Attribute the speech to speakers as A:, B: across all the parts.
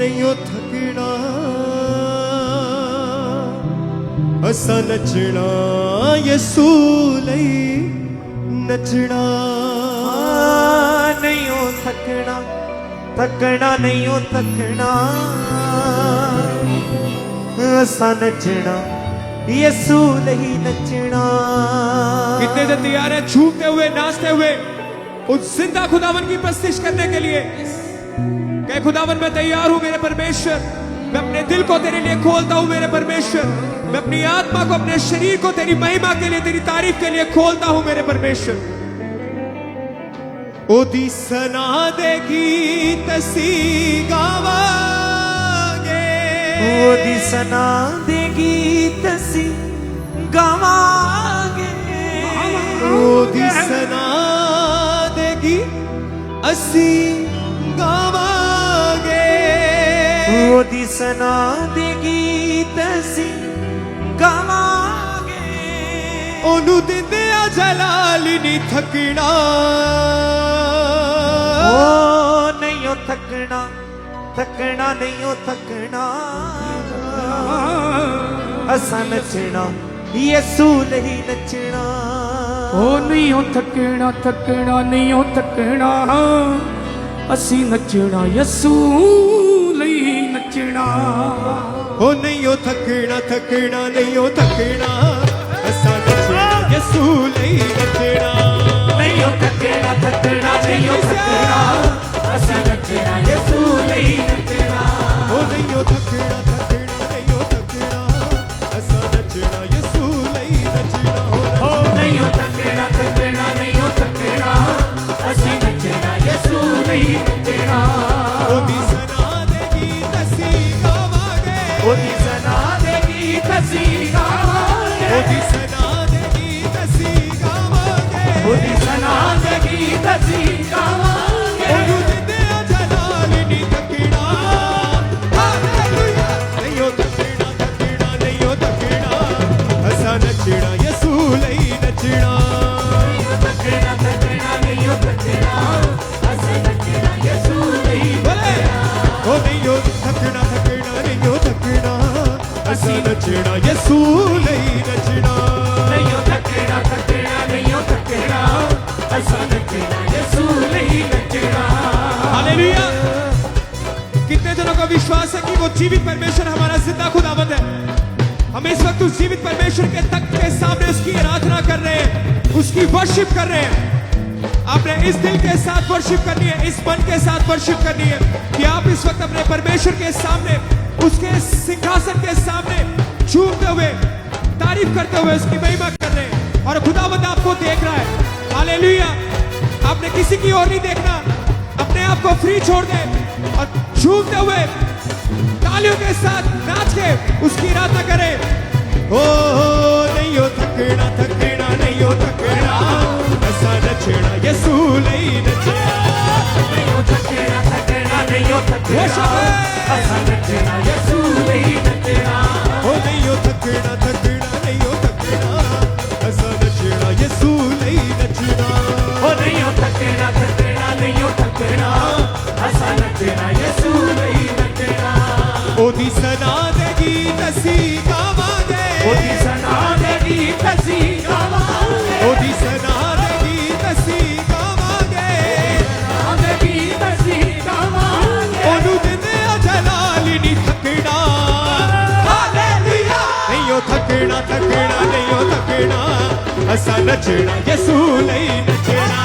A: नहीं ओ थकना असा नचना यसू लई नचना
B: नहीं ओ थकना थकना नहीं ओ थकना असा नचना यसू लई नचना।
C: कितने जन तैयार हैं झूमते हुए नाचते हुए उस जिंदा खुदावन की प्रस्तिश करने के लिए? कहे खुदावन मैं तैयार हूं मेरे परमेश्वर, मैं अपने दिल को तेरे लिए खोलता हूं मेरे परमेश्वर, मैं अपनी आत्मा को अपने शरीर को तेरी महिमा के लिए तेरी तारीफ के लिए खोलता हूं मेरे परमेश्वर।
A: ओदी सना दे गीत सी गावांगे,
B: ओदी सना दे गीत सी गावांगे,
A: ओदी सना देगी असी गावांगे,
B: ओदी सना दे गीत सी गावांगे।
A: ओनू दिंदे आ जलाल नी थकना,
B: ओ नहीं ओ थकना थकना नहीं ओ थकना असा नचना यसू लई नचना।
D: ओ नहीं हो थकना थकना नहीं हो थकना असी नचना यसू लई नचना।
A: ओ नहीं ओ थकना थकना नहीं ओ थकना असा नचना यसू लई नचना।
D: नहीं हो थकना थकना नहीं हो थकना असी नचना यसू लई नचना।
A: ओ नहीं ओ थकना थकना नहीं ओ थकना असा नचना यसू लई नचना।
D: ओ नहीं हो थकना थकना नहीं हो थकना असी नचना यसू लई नचना।
A: ओदी सना दे गीत सी गावांगे,
D: ओदी सना दे गीत सी गावांगे,
A: ओदी सना दे गीत सी गावांगे,
D: ओदी सना दे गीत सी गावांगे।
A: ओनू दिंदे आ जलाल नी थकना। हालेलुया नहीं ओ थकना थकना नहीं ओ थकना असा नचना यसू लई नचना।
D: थकना थकना नहीं हो थकना असी नचना यसू लई
A: बोले ओ नहीं ओ थकना थकना नहीं ओ थकना असा नचना यसू लई नचना।
D: नहीं हो थकना थकना नहीं हो थकना असी नचना यसू लई नचना।
C: हालेलुया। कितने जनों का विश्वास है कि वो जीवित परमेश्वर हमारा जिंदा खुदावंद है? हम इस वक्त उस जीवित परमेश्वर के तख्त के सामने उसकी आराधना कर रहे हैं, उसकी वर्शिप कर रहे हैं। आपने इस दिल के साथ वर्शिप करनी है, इस मन के साथ वर्शिप करनी है कि आप इस वक्त अपने परमेश्वर के सामने, उसके सिंहासन के सामने झूमते हुए तारीफ करते हुए उसकी महिमा कर रहे हैं। और खुदावंद आपको देख रहा है। हालेलुया। आपने किसी की ओर नहीं देखना, अपने आप को फ्री छोड़ दे और झूमते हुए तालियों के साथ नाच के उसकी आराधना करें।
A: ओ नहीं ओ थकना थकना नहीं ओ थकना असा नचना यसू लई नचना।
D: नहीं हो थकना थकना नहीं हो थकना
C: वर्शिप
D: असी नचना यसू लई नचना।
A: ओ नहीं ओ थकना थकना नहीं ओ थकना असा नचना यसू लई नचना।
D: ओ नहीं हो थकना थकना नहीं हो थकना असी नचना यसू लई नचना।
A: ओदी सना दे गीत सी गावांगे,
D: ओदी सना दे गीत सी गावांगे,
A: ओदी सना दे गीत सी गावांगे,
D: दे गीत सी गावांगे।
A: ओनू दिंदे आ जलाल नी थकना।
B: हालेलुया
A: नहीं ओ थकना थकना नहीं ओ थकना असा नचना यसू लई नचना।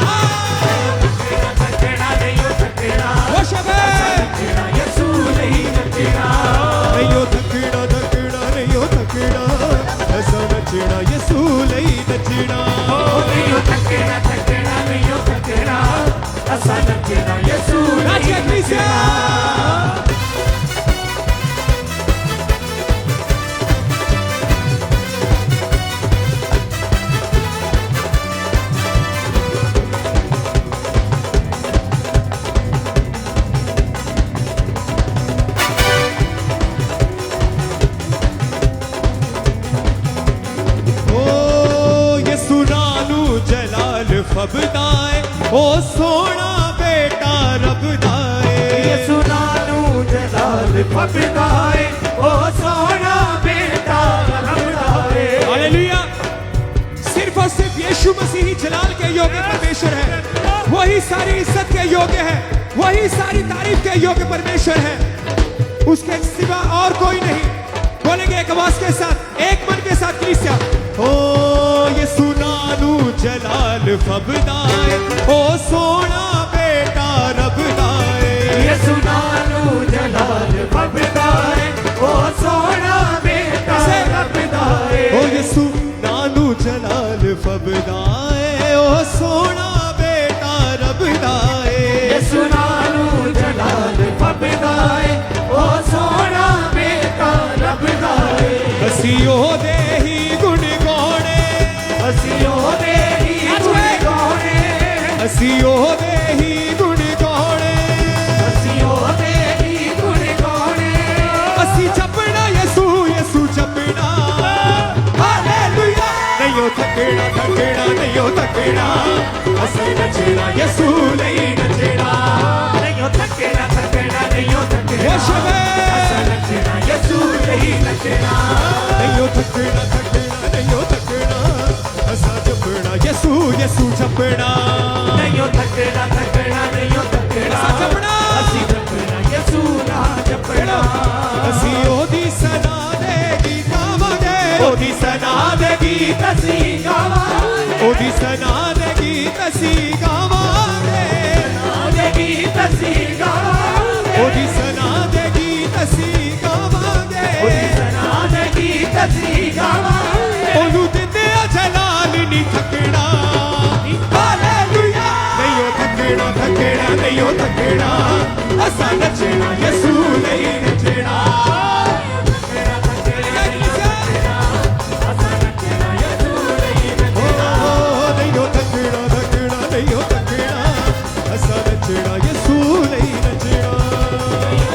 D: थकना नहीं हो थकना
C: वर्शिप
D: नचना यसू लई नचना।
A: नहीं ओ थकना थकना नहीं ओ थकना असा नचना यसू लई नचना।
D: ओ नहीं हो थकना थकना नहीं हो थकना असी नचना यसू
C: नाच
D: लई
C: के क्रिस्टियन।
D: नचना।
A: फबदाए ओ सोना बेटा रब दाए।
B: यसू नानू जलाल
D: फबदा है ओ सोना बेटा रबदा है।
C: हालेलुया। सिर्फ और सिर्फ यीशु मसीह ही जलाल के योग्य परमेश्वर है, वही सारी इज्जत के योग्य है, वही सारी तारीफ के योग्य परमेश्वर है, उसके सिवा और कोई नहीं। बोलेंगे एक आवाज के साथ, एक मन के साथ कलीसिया,
A: ओ यीशु नानू जलाल फबदाए ओ सोना बेटा रबदाए।
D: यीशु नानू जलाल फबदा है ओ सोना बेटा रबदा है।
A: ओ यीशु नानू जलाल फबदाए ओ सोना बेटा रबदाए।
D: यीशु नानू जलाल फबदा है ओ सोना बेटा रबदा है।
A: हसियो दे ही गुण गाने,
D: हसियो दे ही गुण गाने,
A: हसियो दे ही गुण गाने,
D: हसियो दे ही गुण गाने।
A: असी जपना यीशु यीशु जपना। हालेलुया। नहीं हो थकना थकना नहीं हो थकना, असी नचना यीशु नहीं नचना।
D: नहीं हो थकना थकना नहीं हो थकना,
A: यीशु
D: ऐसा नचना यीशु नहीं नचना।
A: नहीं हो थकना थकना नहीं हो थकना, असा जपना यीशु यीशु जपना।
D: नहीं हो थकना थकना नहीं हो थकना,
A: असा जपना।
D: असी जपना यीशु ना जपना।
A: असी ओदी सना दे गीता मगे, ओदी सना दे गीत
D: तसी गावांगे,
A: ओदी सना दे गीत सी गावांगे।
D: नादेगी तसी गावांगे,
A: ओदी सना दे गीत सी गावांगे।
D: नादेगी तसी गावांगे।
A: ओनू दिंदे जलाल नी थकना। हालेलुया। नहीं हो थकना थकना नहीं हो थकना, असा नचना यीशु नहीं नचना। ओ नहीं हो थकना थकना नहीं हो थकना, असा नचना यीशु नहीं नचना।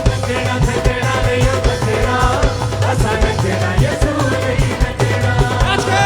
D: थकना थकना नहीं हो थकना, ऐसा नचना यीशु नहीं नचना।
C: आज के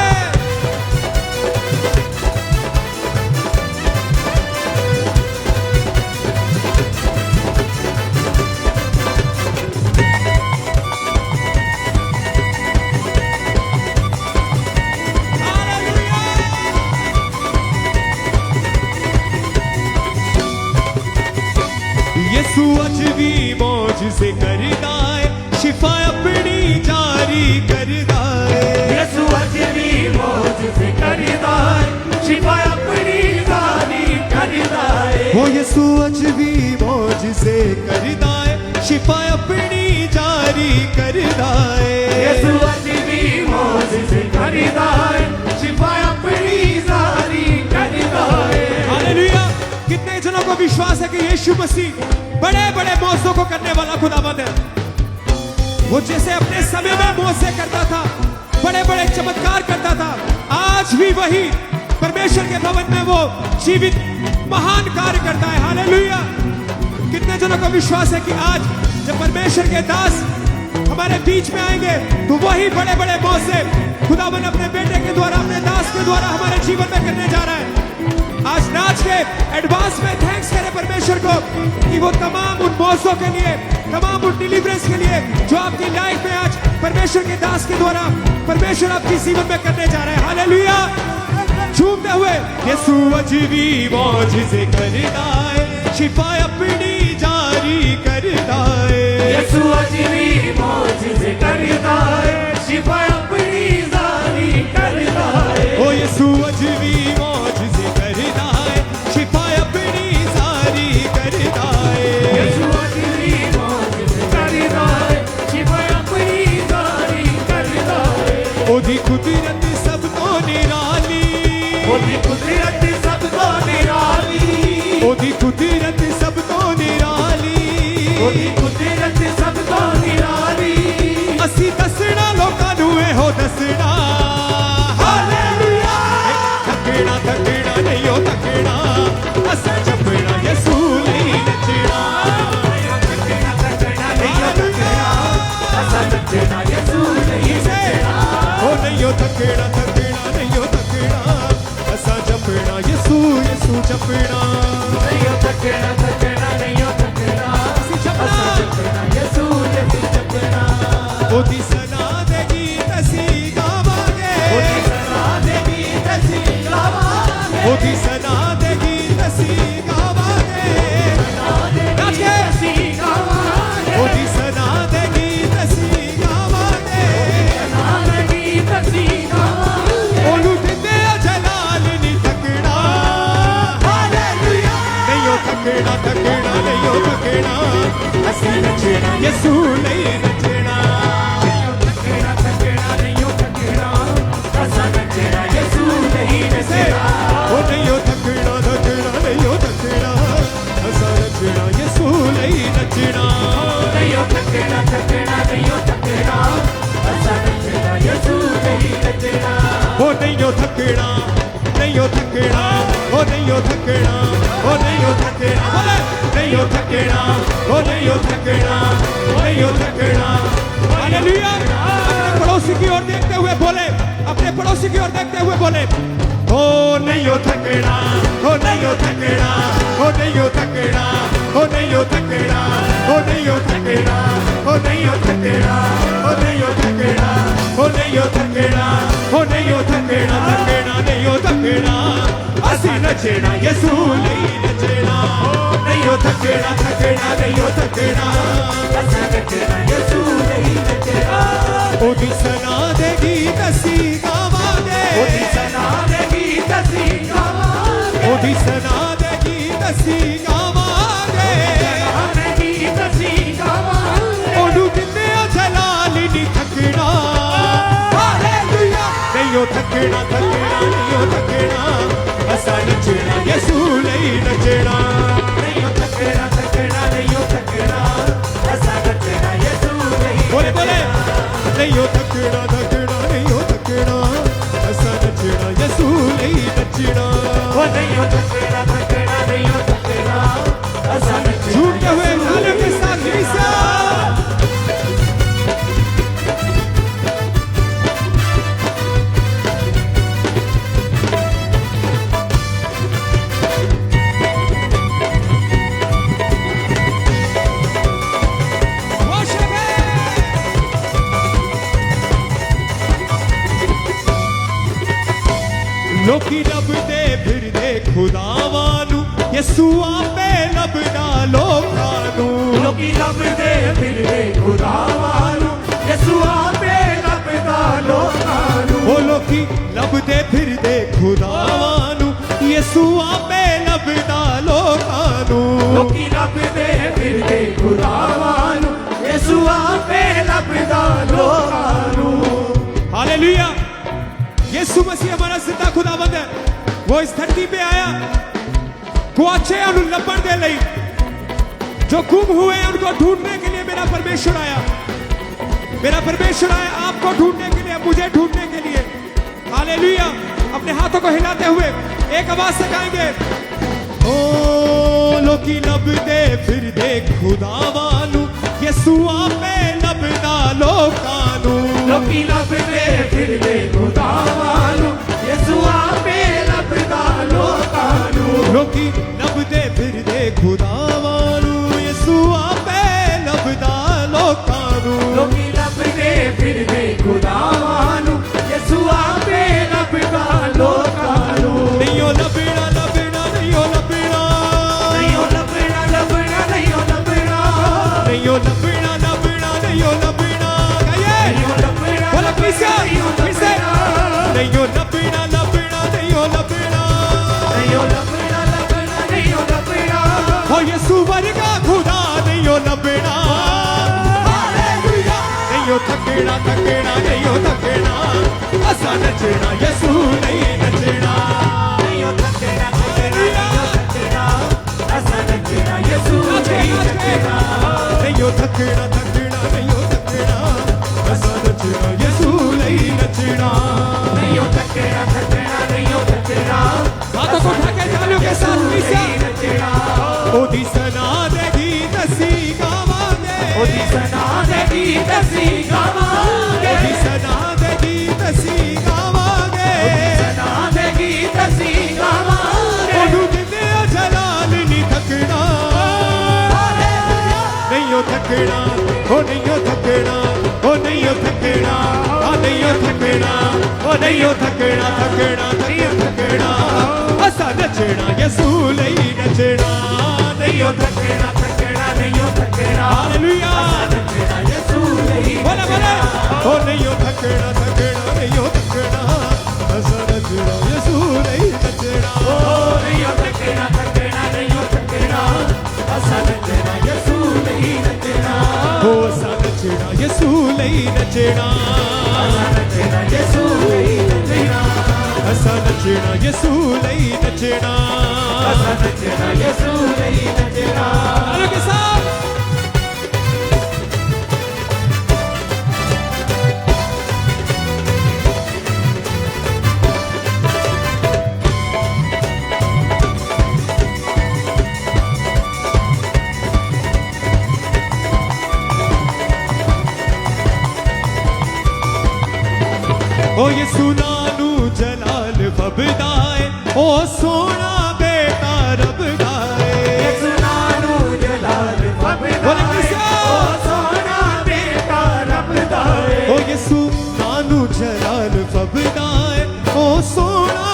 A: यीशु अज भी मौज से करदा है, शिफा अपनी जारी करदा है।
D: यीशु अज भी मौज से करदा है, शिफा अपनी जारी करदा है।
A: वो यीशु अज भी मौज से करदा है, शिफा अपनी जारी करदा है।
D: यीशु अज भी मौज से करदा है, शिफा अपनी जारी करदा है।
C: हालेलुया। कितने जनों को विश्वास है कि यीशु मसीह बड़े बड़े मौजों को करने वाला खुदावंद है। वो जैसे अपने समय में मौजे करता था, बड़े बड़े चमत्कार करता था, आज भी वही परमेश्वर के भवन में वो जीवित महान कार्य करता है। हालेलुया। कितने जनों को विश्वास है कि आज जब परमेश्वर के दास हमारे बीच में आएंगे तो वही बड़े बड़े मौजे खुदावंद अपने बेटे के द्वारा, अपने दास के द्वारा हमारे जीवन में करने जा रहा है। आज नाच के एडवांस में थैंक्स करें परमेश्वर को कि वो तमाम उन मौजों के लिए, तमाम उन डिलीवरेंस के लिए जो आपकी लाइफ में आज परमेश्वर के दास के द्वारा परमेश्वर आपकी जीवन में करने जा रहे हैं। हालेलुया। झूमते हुए
A: यीशु अज भी मौज से करदा है, शिफा अपनी जारी करदा है।
D: यीशु अज भी मौज से करदा है, शिफा अपनी जारी करदा है।
A: ओ यीशु अज भी मौज से करदा है, शिफा अपनी जारी करदा है।
D: यीशु अज भी मौज से करदा है, शिफा अपनी जारी करदा है।
A: ओदी कुदरत सब तो निराली,
D: ओदी कुदरत सब तो निराली,
A: ओदी कुदरत सब तो निराली।
D: ओदी कुदरत सब तो निराली।
A: असी दसना लोकां नू एहो दसना। हालेलुया। थकना थकना नहीं हो थकना, असा जपना यीशु नहीं नचना।
D: थकना थकना नहीं हो थकना, ऐसा नचना यीशु नहीं नचना।
A: ओ नहीं हो थकना थकना नहीं हो थकना, असा जपना यीशु यीशु जपना।
D: नहीं हो थकना थकना नहीं हो थकना, ऐसा जपना यीशु नहीं
C: थकना थकना नहीं हो थकना ਅਸੀਂ ਨੱਚਣਾ ਯਿਸੂ ਲਈ ਨੱਚਣਾ
D: ਨਹੀਂ ਥੱਕਣਾ ਥੱਕਣਾ ਨਹੀਂ ਥੱਕਣਾ ਅਸਾਂ ਨੱਚਣਾ ਯਿਸੂ ਲਈ ਨੱਚਣਾ
C: ਉਹ ਨਹੀਂ ਹੋ ਥਕਣਾ ਥਕਣਾ ਨਹੀਂ ਹੋ ਥਕਣਾ ਅਸਾਂ ਨੱਚਣਾ ਯਿਸੂ ਲਈ ਨੱਚਣਾ
D: ਨਹੀਂ ਥੱਕਣਾ ਥੱਕਣਾ ਨਹੀਂ ਥੱਕਣਾ ਅਸਾਂ ਨੱਚਣਾ ਯਿਸੂ ਲਈ ਨੱਚਣਾ
C: ਉਹ ਨਹੀਂ ਹੋ ਥਕਣਾ ਨਹੀਂ ਹੋ ਥਕਣਾ ਉਹ ਨਹੀਂ ਹੋ ਥਕਣਾ ਉਹ ਨਹੀਂ ਹੋ ਥਕਣਾ ਨਹੀਂ ਹੋ ਥਕਣਾ ਉਹ ਨਹੀਂ ਹੋ ਥਕਣਾ नहीं हो थकना हालेलुया अपने पड़ोसी की ओर देखते हुए बोले अपने पड़ोसी की ओर देखते हुए बोले ओ नहीं हो थकना ओ नहीं हो थकना ओ नहीं हो थकना ओ नहीं हो थकना ओ नहीं हो थकना ओ नहीं हो थकना ओ नहीं हो थकना ओ नहीं हो थकना ओ नहीं हो थकना थकना नहीं हो थकना ਅਸੀਂ ਨੱਚਣਾ ਯਿਸੂ ਲਈ ਨੱਚਣਾ ਨਹੀਂ ਹੋ ਥਕਣਾ ਥਕਣਾ ਨਹੀਂ ਹੋ ਥਕਣਾ
D: ਅਸਾਂ ਨੱਚਣਾ ਯਿਸੂ ਲਈ ਨੱਚਣਾ
C: ਉਹਦੀ ਸਨਾ ਦੇ ਗੀਤ ਅਸੀਂ ਗਾਵਾਂਗੇ
D: ਉਹਦੀ ਸਨਾ ਦੇ ਗੀਤ ਅਸੀਂ ਗਾਵਾਂਗੇ
C: ਉਹਦੀ ਸਨਾ ਦੇ ਗੀਤ ਅਸੀਂ ਗਾਵਾਂਗੇ
D: ਸਨਾ ਦੇ ਗੀਤ ਅਸੀਂ ਗਾਵਾਂਗੇ
C: ਉਹਨੂੰ ਜਿੰਨੇ ਜਲਾਲ ਨਹੀਂ ਥਕਣਾ ਹਾਲੇਲੂਇਆ ਨਹੀਂ ਹੋ ਥਕਣਾ ਥਕਣਾ ਨਹੀਂ ਹੋ ਥਕਣਾ ਅਸਾਂ ਨੱਚਣਾ ਯਿਸੂ ਲਈ ਨੱਚਣਾ
D: ਨਹੀਂ ਥੱਕਣਾ ਥੱਕਣਾ ਨਹੀਂ ਥੱਕਣਾ ਅਸਾਂ ਨੱਚਣਾ ਯਿਸੂ ਲਈ
C: ਬੋਲੇ ਬੋਲੇ ਨਹੀਂ ਹੋ ਥਕਣਾ ਥਕਣਾ ਨਹੀਂ ਹੋ ਥਕਣਾ ਅਸਾਂ ਨੱਚਣਾ ਯਿਸੂ ਲਈ ਨੱਚਣਾ
D: ਉਹ ਨਹੀਂ ਥੱਕਣਾ ਥੱਕਣਾ ਨਹੀਂ ਥੱਕਣਾ ਅਸਾਂ ਨੱਚਣਾ
C: झूठते हुए तालियों के साथ ईसा ਲੋਕੀ ਲੱਭਦੇ ਫਿਰਦੇ ਖੁਦਾਵਾਂ ਨੂੰ ਯਿਸੂ ਆਪੇ ਲੱਭਦਾ ਲੋਕਾਂ ਨੂੰ
D: ਲੋਕੀ ਲੱਭਦੇ ਫਿਰਦੇ ਖੁਦਾਵਾਂ ਨੂੰ ਯਿਸੂ ਆਪੇ ਲੱਭਦਾ ਲੋਕਾਂ ਨੂੰ
C: ਉਹ ਲੋਕੀ ਲੱਭਦੇ ਫਿਰਦੇ ਖੁਦਾਵਾਂ ਨੂੰ ਯਿਸੂ ਆਪੇ ਲੱਭਦਾ ਲੋਕਾਂ ਨੂੰ
D: ਲੋਕੀ ਲੱਭਦੇ ਫਿਰਦੇ ਖੁਦਾਵਾਂ ਨੂੰ ਯਿਸੂ ਆਪੇ ਲੱਭਦਾ ਲੋਕਾਂ ਨੂੰ
C: हालेलुया यीशु मसीह हमारा जिंदा खुदावंद है वो इस धरती पे आया गुआचे और लपड़ दे लई जो गुम हुए उनको ढूंढने के लिए मेरा परमेश्वर आया आपको ढूंढने के लिए मुझे ढूंढने के लिए हालेलुया अपने हाथों को हिलाते हुए एक आवाज से गाएंगे ओ लोकी लभदे फिरदे खुदावां नू यीशु आपे लभदा लोकां नू
D: ਲੋਕੀ ਲੱਭਦੇ ਫਿਰਦੇ ਖੁਦਾਵਾਂ ਨੂੰ ਯਿਸੂ ਆਪੇ ਲੱਭਦਾ ਲੋਕਾਂ ਨੂੰ
C: ਲੋਕੀ ਲੱਭਦੇ ਫਿਰਦੇ ਖੁਦਾਵਾਂ ਨੂੰ ਯਿਸੂ ਆਪੇ ਲੱਭਦਾ ਲੋਕਾਂ ਨੂੰ
D: ਲੋਕੀ ਲੱਭਦੇ ਫਿਰਦੇ ਖੁਦਾਵਾਂ ਨੂੰ ਯਿਸੂ ਆਪੇ ਲੱਭਦਾ ਲੋਕਾਂ ਨੂੰ
C: ਨਹੀਂ ਉਹ ਲੱਭਣਾ ਲੱਭਣਾ ਨਹੀਂ ਉਹ ਲੱਭਣਾ
D: ਨਹੀਂ ਉਹ ਲੱਭਣਾ ਲੱਭਣਾ ਨਹੀਂ ਉਹ ਲੱਭਣਾ
C: ਨਹੀਂ ਉਹ ਲੱਭਣਾ ਲੱਭਣਾ ਨਹੀਂ ਉਹ ਲੱਭਣਾ ਗਾਇਏ
D: ਨਹੀਂ ਉਹ ਲੱਭਣਾ
C: बोला फिर से नहीं हो लपना लपना नहीं हो लपना
D: ਨਹੀਂ ਉਹ ਲੱਭਣਾ ਲੱਭਣਾ ਨਹੀਂ ਉਹ ਲੱਭਣਾ
C: हो यीशु वर्गा खुदा नहीं हो लपना हालेलुया नहीं हो थकना थकना नहीं हो थकना असा नचना यीशु नहीं नचना
D: ਨਹੀਂ ਉਹ ਥੱਕਣਾ ਥੱਕਣਾ ਨਹੀਂ ਥੱਕਣਾ ਅਸਾਂ ਨੱਚਣਾ ਯਿਸੂ ਲਈ ਨੱਚਣਾ
C: नहीं हो थकना थकना नहीं हो थकना असा नचना यीशु नहीं नचना
D: ਨਹੀਂ ਉਹ ਥੱਕਣਾ ਥੱਕਣਾ ਨਹੀਂ ਉਹ ਥੱਕਣਾ
C: हाथों को उठा के तालियों के साथ पीछे
D: ਨੱਚਣਾ
C: ओदी सना दे गीत असी गावांगे
D: ਉਹਦੀ ਸਨਾ ਦੇ ਗੀਤ ਅਸੀਂ ਗਾਵਾਂਗੇ
C: ओदी सना दे गीत असी गावांगे
D: ਸਨਾ ਦੇ ਗੀਤ ਅਸੀਂ ਗਾਵਾਂਗੇ
C: ओनू जिंदे जलाल नहीं थकना नहीं हो थकना ओ नहीं हो थकना ओ नहीं हो थकना आ नहीं हो थकना ओ नहीं हो थकना थकना नहीं हो थकना असा नचना यीशु लई नचना नहीं हो
D: ਥੱਕਣਾ ਥੱਕਣਾ ਨਹੀਂ ਉਹ ਥੱਕਣਾ
C: हालेलुया
D: ਨੱਚਣਾ ਯਿਸੂ ਲਈ
C: बोले बोले ओ नहीं हो थकना थकना नहीं हो थकना असा नचना यीशु लई नचना
D: ਨਹੀਂ ਉਹ ਥੱਕਣਾ ਥੱਕਣਾ ਨਹੀਂ ਉਹ ਥੱਕਣਾ
C: नचना
D: नचना यसू नहीं नचना
C: असा नचना यसू नहीं नचना
D: नचना यसू नहीं नचना
C: तालियों के साथ ओ यसू नानू जलाल फबदाए ओ सोना बेटा रब दाए
D: यसू नानू जलाल फबदाए ओ सोना बेटा रब दाए
C: ओ यसू नानू जलाल फबदाए ओ सोना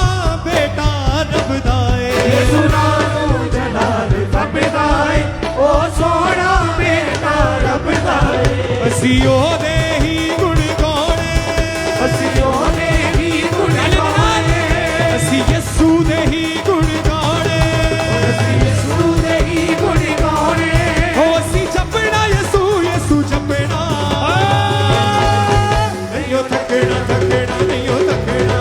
C: बेटा रब दाए
D: यसू नानू जलाल फबदाए ओ सोना बेटा रब दाए
C: असियो दे ही गुण गाने
D: असियों ने भी गुण गाए
C: असी यसू दे ही गुण गाने
D: यसू ने ही गुण गाए
C: ओ असी जपना यसू यसू जपना नहीं थकना थकना नहीं थकना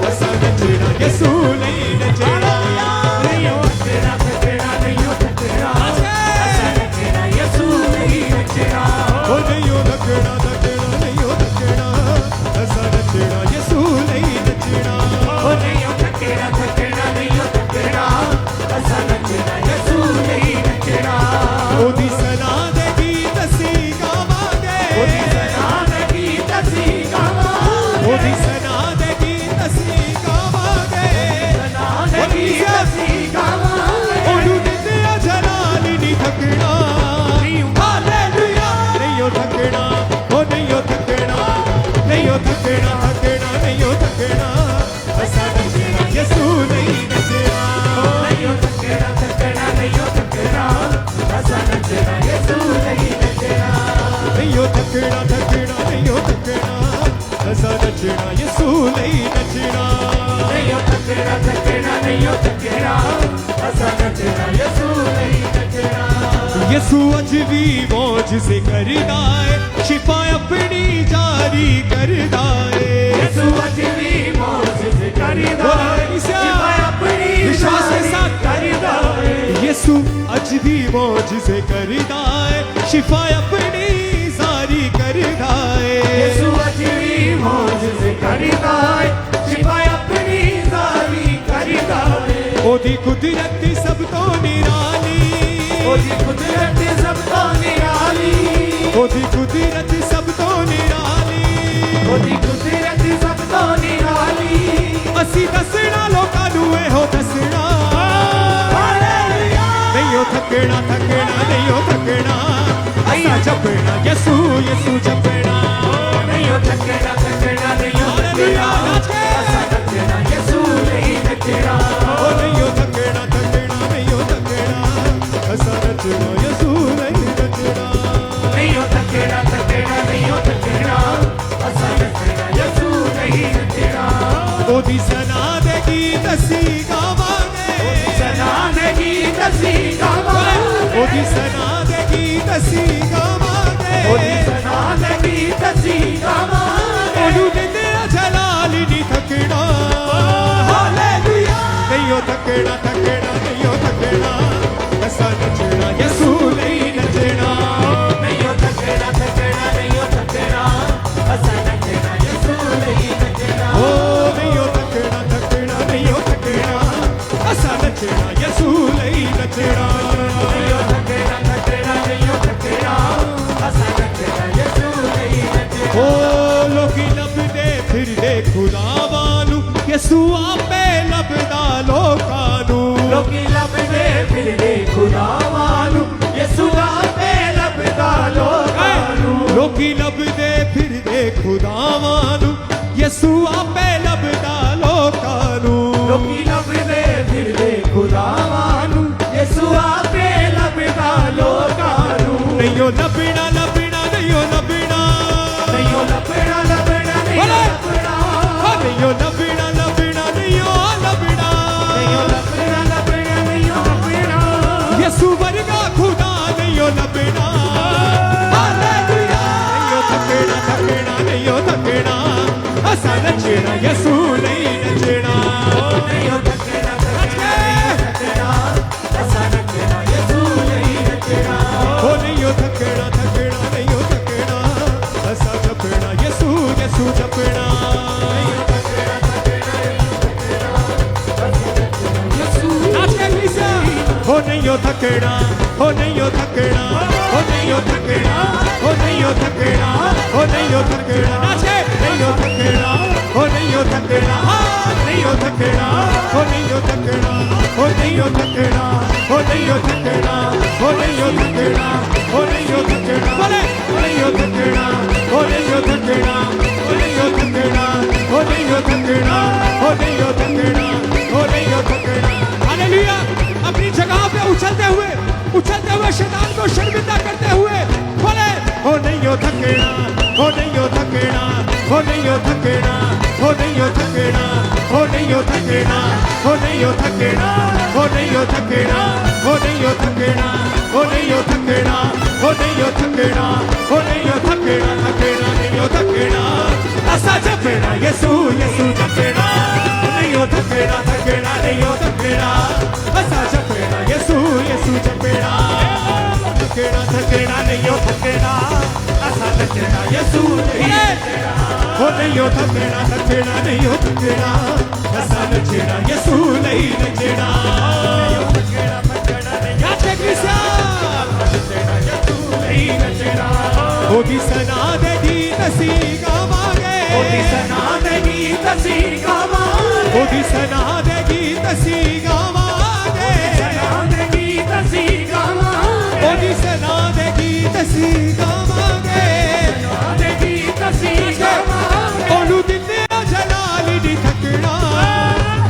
C: असा नचना यसू नहीं नचना
D: नहीं थकना थकना नहीं थकना असा नचना यसू नहीं नचना
C: ओ नहीं थकना थकना नहीं थकना असा नचना यसू नहीं नचना
D: ओ नहीं थकना थकना नहीं थकना असा नचना यसू नहीं नचना
C: ओदी सना दे गीत असी गावांगे
D: ओदी सना दे गीत असी गावांगे
C: ओदी सना दे गीत असी गावांगे
D: सना दे गीत असी गावांगे
C: ओनू दिंदे आ जलाल नहीं थकना हालेलुया नहीं थकना ओ नहीं थकना नहीं थकना थकना नहीं थकना असा नचना यसू नहीं नचना
D: नहीं थकना थकना नहीं थकना असा नचना यसू नहीं नचना
C: नहीं थकना थकना नहीं थकना असा नचना यसू नहीं नचना
D: नहीं थकना थकना नहीं थकना असा नचना यसू नहीं नचना
C: यसू अज भी मौज से करदा है शिफा अपनी जारी करदा है
D: यसू अज भी मौज से करदा है
C: शिफा
D: अपनी
C: विश्वास के साथ
D: करदा है
C: यसू अज भी मौज से करदा है शिफा अपनी जारी करदा है
D: यसू अज भी मौज से करदा है शिफा अपनी जारी करदा है
C: ओदी कुदरत सब तो निराली
D: ओदी कुदरत सब तो निराली
C: ओदी कुदरत सब तो निराली
D: ओदी कुदरत सब तो निराली
C: असी दसना लोकां नू एहो दसना
D: हालेलुया
C: नहीं थकना थकना नहीं थकना असा जपना यसू यसू जपना
D: नहीं थकना थकना नहीं
C: हालेलुया
D: थकना असा नचना यसू नहीं नचना
C: ओ नहीं थकना थकना नहीं थकना असा नचना यसू नहीं नचना
D: नहीं थकना थकना नहीं थकना असा नचना यसू नहीं नचना
C: ओदी सना दे गीत असी गावांगे
D: सना नहीं दसी गावांगे
C: ओदी सना दे गीत असी गावांगे
D: ओदी सना नहीं दसी गावांगे
C: ओनू दिंदे आ जलाल नहीं थकना
D: हालेलुया
C: नहीं थकना थकना नहीं थकना असा नचना यसू नहीं नचना
D: नहीं थकना थकना नहीं थकना असा नचना यसू नहीं नचना
C: ओ नहीं थकना थकना नहीं थकना असा नचना यसू नहीं नचना
D: नहीं थकना थकना नहीं थकना असा नचना यसू नहीं नचना
C: ओ लोकी लभदे फिरदे खुदावानू यसू आपे लभदा लोकानू
D: लोकी लभदे फिरदे खुदावानू यसू आपे लभदा लोकानू
C: लोकी लभदे फिरदे खुदावानू यसू आपे लभदा लोकानू
D: लोकी लभदे फिरदे खुदावानू यसू आपे लभदा लोकानू
C: नहीं लभना लभना नहीं लभना
D: नहीं लभना लभना नहीं लभना
C: नहीं लभना लभना नहीं लभना
D: नहीं लभना लभना नहीं लभना
C: यसू वर्गा खुदा नहीं लभना
D: हालेलुया
C: नहीं थकना
A: थकना हो नहीं हो थकना हो नहीं हो थकना हो नहीं हो थकना हो नहीं हो थकना नाचे नहीं हो थकना हो नहीं हो थकना नहीं हो थकना हो नहीं हो थकना हो नहीं हो थकना हो नहीं हो थकना हो नहीं हो थकना हो नहीं हो थकना बोले नहीं हो थकना हो नहीं हो थकना हो नहीं हो थकना हो नहीं हो थकना हो नहीं हो थकना हो नहीं हो थकना
C: हालेलुया। अपनी जगह पे उछलते हुए शैतान को शर्मिंदा करते हुए बोले
A: हो नहीं हो थकना हो नहीं हो थकना हो नहीं हो थकना हो नहीं हो थकना हो नहीं हो थकना हो नहीं हो थकना हो नहीं हो थकना हो नहीं हो थकना हो नहीं हो थकना हो नहीं हो थकना हो नहीं हो थकना थकना नहीं हो थकना असा जपना यसू यसू जपना नहीं हो थकना थकना नहीं हो थकना असा जपना यसू यसू जपना थकना थकना नहीं हो थकना असा नचना यसू नहीं हो नहीं हो थकना थकना नहीं हो थकना असा नचना यसू नहीं नचना थकना थकना नहीं
C: नाचे क्रिस्टियन
A: यसू नहीं नचना
C: ओदी सना दे गीत सी गावांगे
A: ओदी सना दे गीत सी गावांगे
C: ओदी सना दे गीत सी गावांगे
A: सना दे गीत सी गावांगे
C: ओदी सना दे गीत सी गावांगे
A: दे गीत सी गावांगे
C: ओनू दिले जलाल दी थकना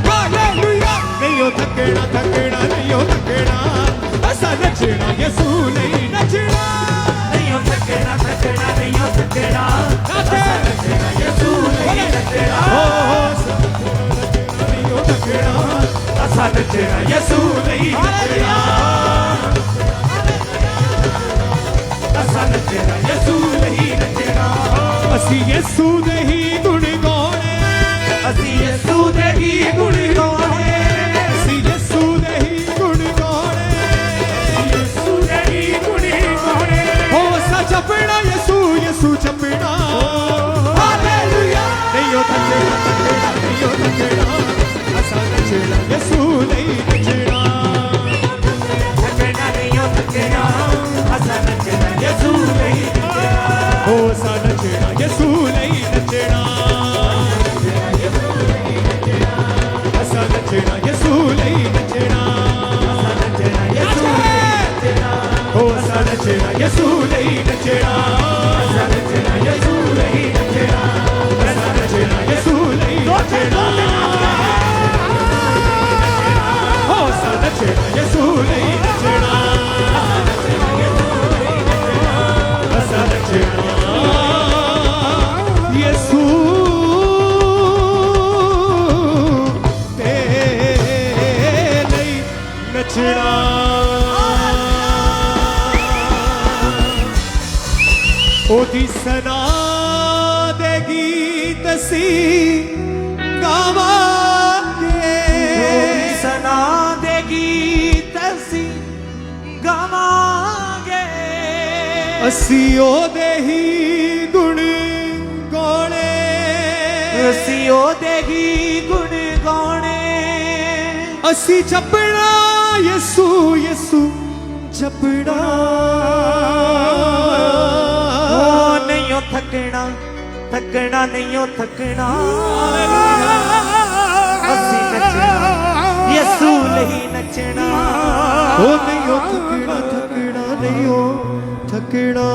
C: हालेलुया।
A: नहीं हो थकना थकना नहीं हो थकना असा नचना यसू नहीं नचना नहीं हो थकना थकना नहीं हो थकना
C: नाचे
A: नचना यसू नहीं नचना नहीं हो थकना असा नचना यसू नहीं नचना असा नचना यसू नहीं नचना
C: ਅਸੀਂ ਯਿਸੂ ਦੇ ਹੀ ਗੁਣ ਗਾਉਣੇ
A: ਅਸੀਂ यसू दे ही गुण गाने
C: ਅਸੀਂ ਯਿਸੂ ਦੇ ਹੀ ਗੁਣ ਗਾਉਣੇ
A: यसू दे ही गुण गाने
C: ਹੋ ਅਸਾਂ ਜਪਣਾ ਯਿਸੂ ਯਿਸੂ ਜਪਣਾ ਹਾਲੇਲੂਇਆ।
A: नहीं हो थकना थकना नहीं हो थकना असा नचना यसू नहीं नचना थकना नहीं हो थकना असा नचना यसू नहीं नचना
C: ਹੋ ਅਸਾਂ ਨੱਚਣਾ ਯਿਸੂ ਨਹੀਂ ਨੱਚਣਾ
A: असा नचना यसू नहीं नचना असा नचना यसू नहीं नचना हो असा नचना यसू नहीं नचना असा नचना यसू नहीं नचना असा नचना यसू नहीं नचना हो असा नचना यसू नहीं नचना असा नचना
C: ਯਿਸੂ ਤੇ ਲਈ ਨੱਚਣਾ ਉਹਦੀ ਸਨਾ ਦੇ ਗੀਤ ਸੀ ਗਾਵਾਂਗੇ
B: ਸਨਾ ਦੇ ਗੀਤ ਅਸੀਂ ਗਾਵਾਂਗੇ
C: ਅਸੀਂ ਉਹਦੇ ਹੀ ਗੁਣ ਗਾਉਣੇ
B: ਅਸੀਂ ਉਹਦੇ ਹੀ ਗੁਣ ਗਾਉਣੇ
C: ਅਸੀਂ ਜਪਣਾ ਯਿਸੂ ਯਿਸੂ ਜਪਣਾ
B: ਓ ਨਹੀਂ ਓ ਥਕਣਾ ਥਕਣਾ ਨਹੀਂ ਓ ਥਕਣਾ ਅਸੀਂ ਨੱਚਣਾ ਯਿਸੂ ਲਈ ਨੱਚਣਾ
C: ਉਹ ਨਹੀਂ ਉਹ ਥਕਣਾ ਥਕਣਾ ਨਹੀਂ ਉਹ ਥਕਣਾ